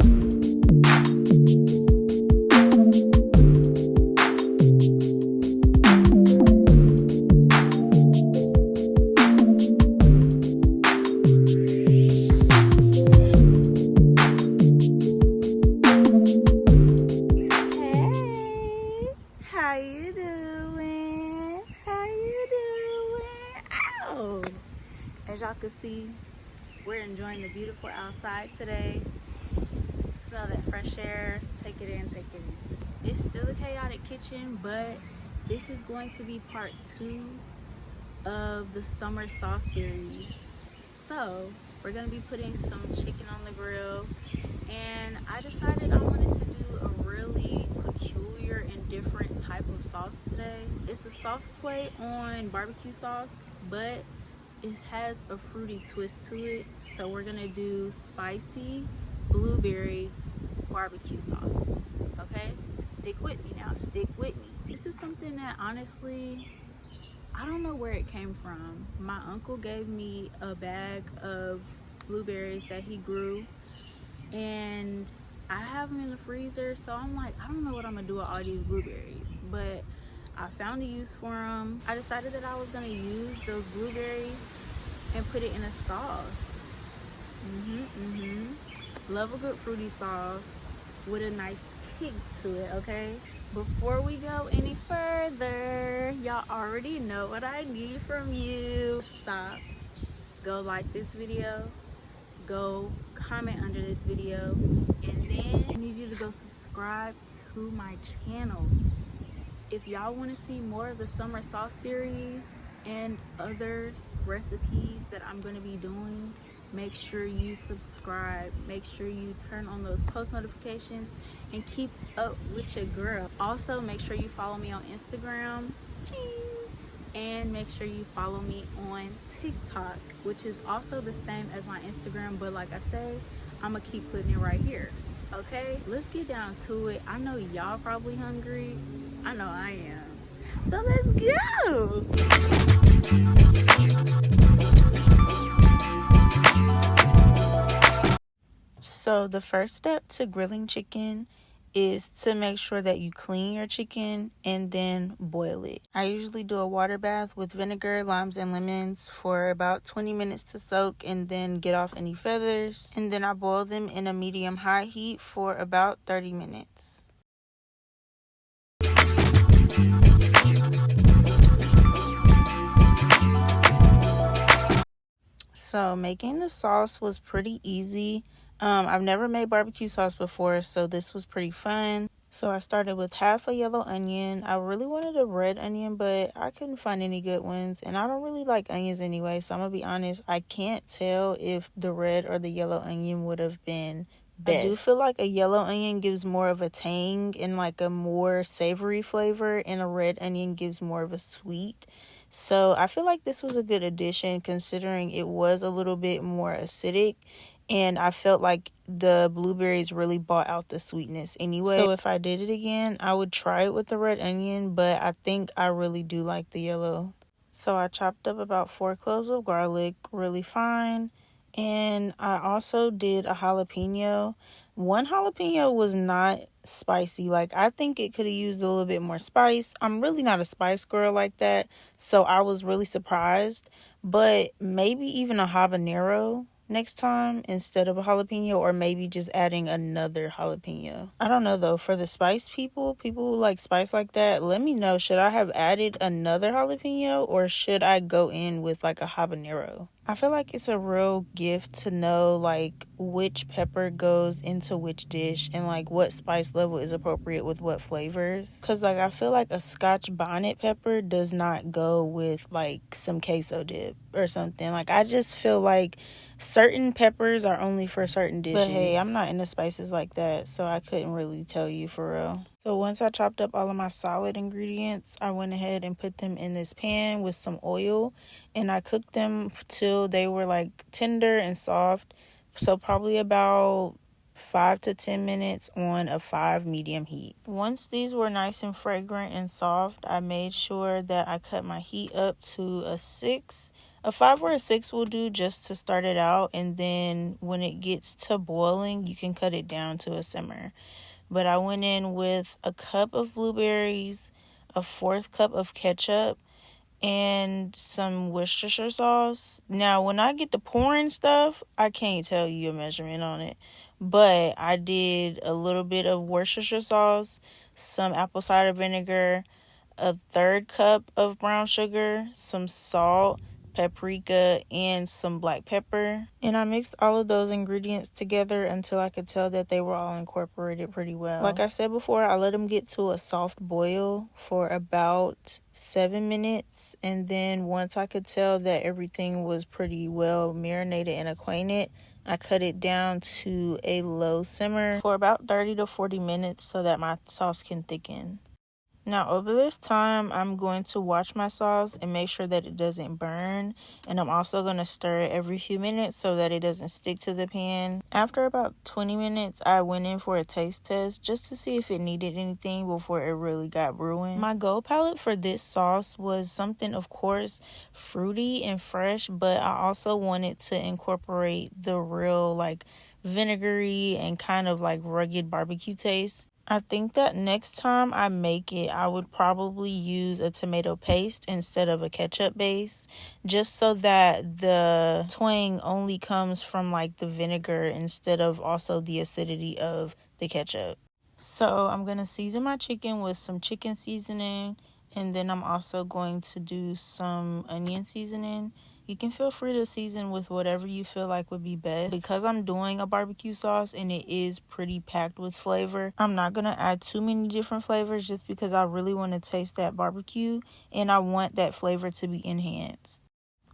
Hey, how you doing? How you doing? Ow! As y'all can see, we're enjoying the beautiful outside today. Smell that fresh air. Take it in, take it in. It's still a chaotic kitchen, but this is going to be part 2 of the summer sauce series. So we're gonna be putting some chicken on the grill, and I decided I wanted to do a really peculiar and different type of sauce today. It's a soft play on barbecue sauce, but it has a fruity twist to it. So we're gonna do spicy blueberry barbecue sauce. Okay, stick with me now, stick with me. This is something that honestly, I don't know where it came from. My uncle gave me a bag of blueberries that he grew, and I have them in the freezer, so I'm like, I don't know what I'm gonna do with all these blueberries, but I found a use for them. I decided that I was gonna use those blueberries and put it in a sauce. Love a good fruity sauce with a nice kick to it, okay? Before we go any further, y'all already know what I need from you. Stop, go like this video, go comment under this video, and then I need you to go subscribe to my channel. If y'all want to see more of the summer sauce series and other recipes that I'm going to be doing, make sure you subscribe, make sure you turn on those post notifications, and keep up with your girl. Also, make sure you follow me on Instagram, and make sure you follow me on TikTok, which is also the same as my Instagram, but like I say, I'm gonna keep putting it right here. Okay, let's get down to it. I know y'all probably hungry. I know I am. So let's go. So the first step to grilling chicken is to make sure that you clean your chicken and then boil it. I usually do a water bath with vinegar, limes, and lemons for about 20 minutes to soak and then get off any feathers. And then I boil them in a medium-high heat for about 30 minutes. So making the sauce was pretty easy. I've never made barbecue sauce before, so this was pretty fun. So I started with half a yellow onion. I really wanted a red onion, but I couldn't find any good ones, and I don't really like onions anyway, so I'm gonna be honest, I can't tell if the red or the yellow onion would have been best. I do feel like a yellow onion gives more of a tang and like a more savory flavor, and a red onion gives more of a sweet. So I feel like this was a good addition considering it was a little bit more acidic, and I felt like the blueberries really brought out the sweetness anyway. So if I did it again, I would try it with the red onion, but I think I really do like the yellow. So I chopped up about 4 cloves of garlic really fine, and I also did a jalapeno. One jalapeno was not spicy. Like, I think it could have used a little bit more spice. I'm really not a spice girl like that, so I was really surprised. But maybe even a habanero next time instead of a jalapeno, or maybe just adding another jalapeno. I don't know though, for the spice people who like spice like that, let me know, should I have added another jalapeno or should I go in with like a habanero? I feel like it's a real gift to know like which pepper goes into which dish and like what spice level is appropriate with what flavors. Cause like I feel like a Scotch bonnet pepper does not go with like some queso dip or something. Like I just feel like certain peppers are only for certain dishes. But hey, I'm not into spices like that, so I couldn't really tell you for real. So once I chopped up all of my solid ingredients, I went ahead and put them in this pan with some oil, and I cooked them till they were like tender and soft. So probably about 5 to 10 minutes on a 5 medium heat. Once these were nice and fragrant and soft, I made sure that I cut my heat up to a 6. A 5 or a 6 will do just to start it out, and then when it gets to boiling, you can cut it down to a simmer. But I went in with a cup of blueberries, a fourth cup of ketchup, and some Worcestershire sauce. Now, when I get the pouring stuff, I can't tell you a measurement on it, but I did a little bit of Worcestershire sauce, some apple cider vinegar, a third cup of brown sugar, some salt, paprika, and some black pepper. And I mixed all of those ingredients together until I could tell that they were all incorporated pretty well. Like I said before, I let them get to a soft boil for about 7 minutes. And then once I could tell that everything was pretty well marinated and acquainted, I cut it down to a low simmer for about 30 to 40 minutes so that my sauce can thicken. Now, over this time, I'm going to watch my sauce and make sure that it doesn't burn. And I'm also going to stir it every few minutes so that it doesn't stick to the pan. After about 20 minutes, I went in for a taste test just to see if it needed anything before it really got ruined. My goal palette for this sauce was something, of course, fruity and fresh, but I also wanted to incorporate the real, like, vinegary and kind of like rugged barbecue taste. I think that next time I make it, I would probably use a tomato paste instead of a ketchup base, just so that the twang only comes from like the vinegar instead of also the acidity of the ketchup. So I'm going to season my chicken with some chicken seasoning, and then I'm also going to do some onion seasoning. You can feel free to season with whatever you feel like would be best. Because I'm doing a barbecue sauce and it is pretty packed with flavor, I'm not going to add too many different flavors just because I really want to taste that barbecue and I want that flavor to be enhanced.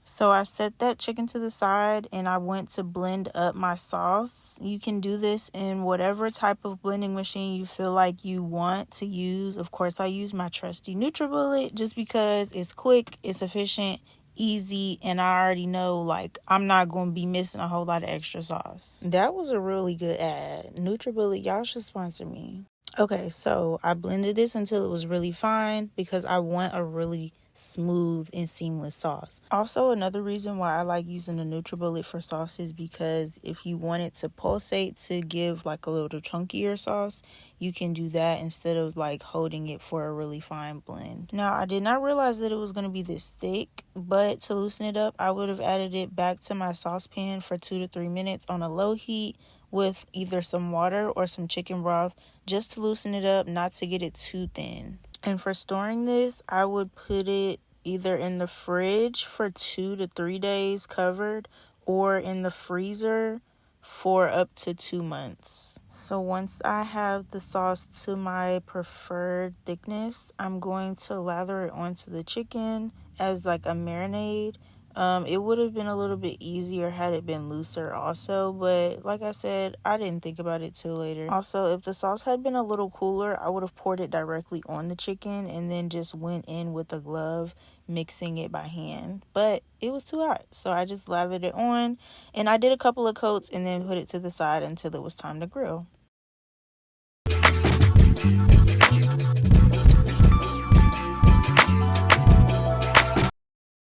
So I set that chicken to the side and I went to blend up my sauce. You can do this in whatever type of blending machine you feel like you want to use. Of course, I use my trusty NutriBullet just because it's quick, it's efficient, easy, and I already know like I'm not going to be missing a whole lot of extra sauce. That was a really good ad. NutriBullet, y'all should sponsor me. Okay, so I blended this until it was really fine because I want a really smooth and seamless sauce. Also, another reason why I like using the NutriBullet for sauce is because if you want it to pulsate to give like a little chunkier sauce, you can do that instead of like holding it for a really fine blend. Now, I did not realize that it was going to be this thick, but to loosen it up, I would have added it back to my saucepan for 2 to 3 minutes on a low heat with either some water or some chicken broth just to loosen it up, not to get it too thin. And for storing this, I would put it either in the fridge for 2 to 3 days covered or in the freezer for up to 2 months. So once I have the sauce to my preferred thickness, I'm going to lather it onto the chicken as like a marinade. It would have been a little bit easier had it been looser also, but like I said, I didn't think about it till later. Also, if the sauce had been a little cooler, I would have poured it directly on the chicken and then just went in with a glove mixing it by hand, but it was too hot, so I just lathered it on and I did a couple of coats and then put it to the side until it was time to grill.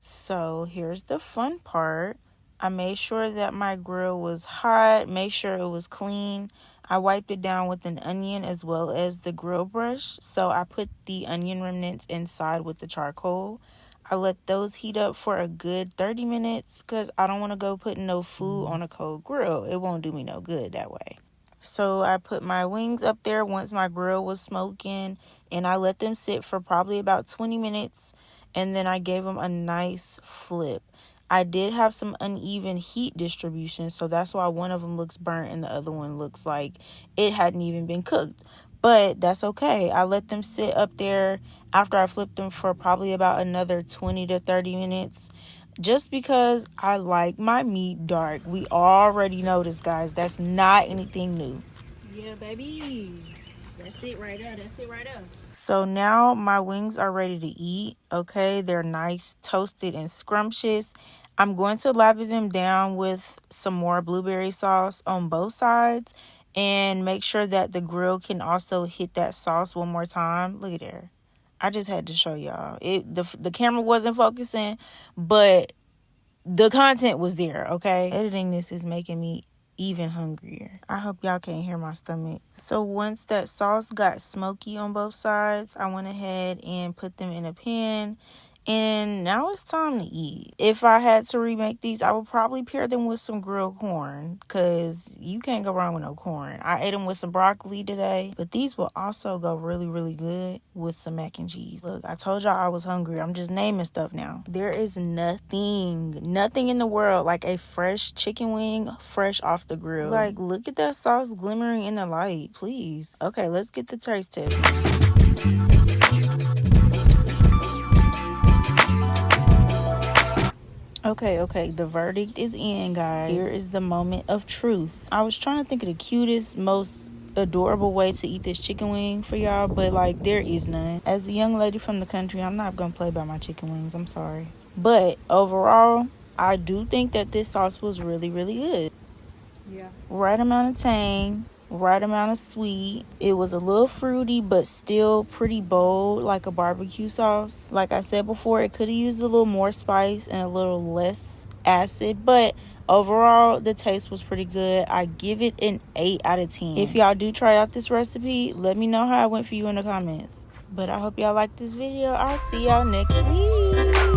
So here's the fun part. I made sure that my grill was hot, made sure it was clean. I wiped it down with an onion as well as the grill brush. So I put the onion remnants inside with the charcoal. I let those heat up for a good 30 minutes because I don't want to go putting no food on a cold grill. It won't do me no good that way. So I put my wings up there once my grill was smoking and I let them sit for probably about 20 minutes. And then I gave them a nice flip. I did have some uneven heat distribution, so that's why one of them looks burnt and the other one looks like it hadn't even been cooked. But that's okay. I let them sit up there after I flipped them for probably about another 20 to 30 minutes. Just because I like my meat dark. We already know this, guys. That's not anything new. Yeah, baby. That's it right there. So now my wings are ready to eat. Okay, they're nice, toasted, and scrumptious. I'm going to lather them down with some more blueberry sauce on both sides and make sure that the grill can also hit that sauce one more time. Look at there. I just had to show y'all. The camera wasn't focusing, but the content was there, okay? Editing this is making me even hungrier. I hope y'all can't hear my stomach. So once that sauce got smoky on both sides, I went ahead and put them in a pan. And now it's time to eat. If I had to remake these, I would probably pair them with some grilled corn, because you can't go wrong with no corn. I ate them with some broccoli today, but these will also go really, really good with some mac and cheese. Look, I told y'all I was hungry. I'm just naming stuff now. There is nothing in the world like a fresh chicken wing fresh off the grill. Like, look at that sauce glimmering in the light, please. Okay, let's get the taste test. Okay, the verdict is in, guys. Here is the moment of truth. I was trying to think of the cutest, most adorable way to eat this chicken wing for y'all, but like, there is none. As a young lady from the country, I'm not gonna play by my chicken wings. I'm sorry. But overall, I do think that this sauce was really, really good. Yeah. Right amount of tang, right amount of sweet. It was a little fruity, but still pretty bold, like a barbecue sauce. Like I said before, it could have used a little more spice and a little less acid, but overall the taste was pretty good. I give it an 8 out of 10. If y'all do try out this recipe, let me know how it went for you in the comments. But I hope y'all like this video. I'll see y'all next week.